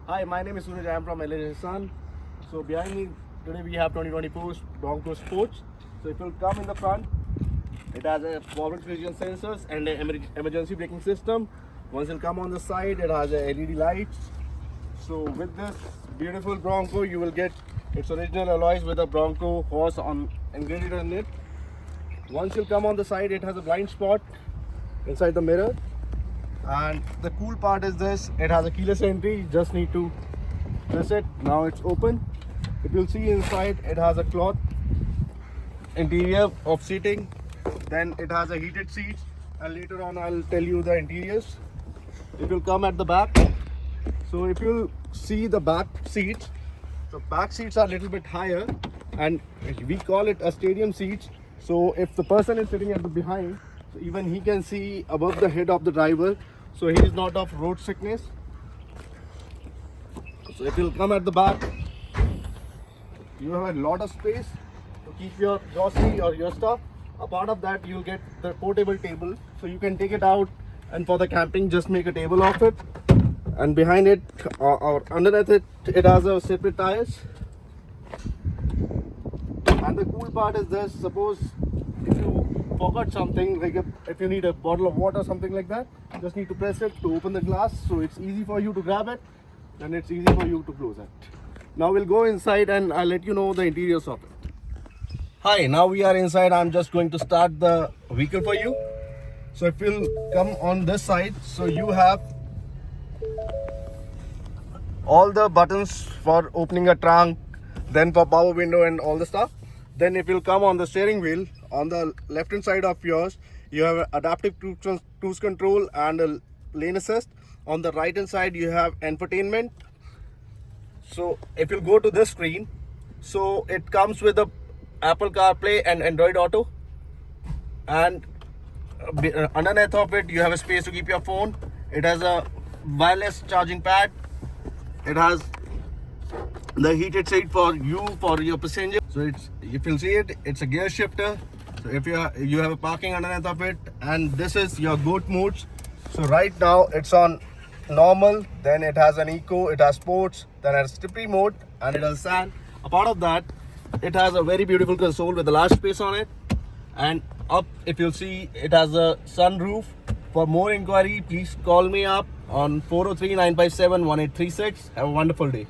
Hi, my name is Suraj. I am from LA Nissan. So behind me today we have 2024 Bronco Sports. So it will come in the front. It has a forward collision sensors and an emergency braking system. Once it come on the side, it has a LED lights. So with this beautiful Bronco, you will get its original alloys with a Bronco horse on engraved on it. Once you come on the side, it has a blind spot inside the mirror. And the cool part is this, it has a keyless entry. You just need to press it. Now it's open. If you'll see inside, it has a cloth interior of seating. Then it has a heated seats, and later on I'll tell you the interiors. It will come at the back. So if you'll see the back seats, the back seats are a little bit higher, and we call it a stadium seats. So if the person is sitting at the behind, so even he can see above the head of the driver, so he is not of road sickness. So it will come at the back. You have a lot of space to keep your grocery or your stuff. A part of that, you'll get the portable table, so you can take it out, and for the camping just make a table of it. And behind it or underneath it, it has a separate tires. And the cool part is this, suppose if you forgot something, like if you need a bottle of water or something like that, just need to press it to open the glass. So it's easy for you to grab it, and it's easy for you to close it. Now we'll go inside and I'll let you know the interiors of it. Hi, now we are inside. I'm just going to start the vehicle for you. So if you'll come on this side, so you have all the buttons for opening a trunk, then for power window and all the stuff. Then if you'll come on the steering wheel, on the left hand side of yours, you have adaptive cruise control and a lane assist. On the right hand side, you have infotainment. So if you go to this screen, so it comes with a Apple CarPlay and Android Auto, and underneath of it you have a space to keep your phone. It has a wireless charging pad. It has the heated seat for your passenger. So it's, if you'll see it, it's a gear shifter. So if you have a parking underneath of it, and this is your GOAT modes. So right now it's on normal, then it has an eco, it has sports, then it has slippery mode, and it has sand. A part of that, it has a very beautiful console with a large space on it. And up, if you'll see, it has a sunroof. For more inquiry, please call me up on 403-957-1836. Have a wonderful day.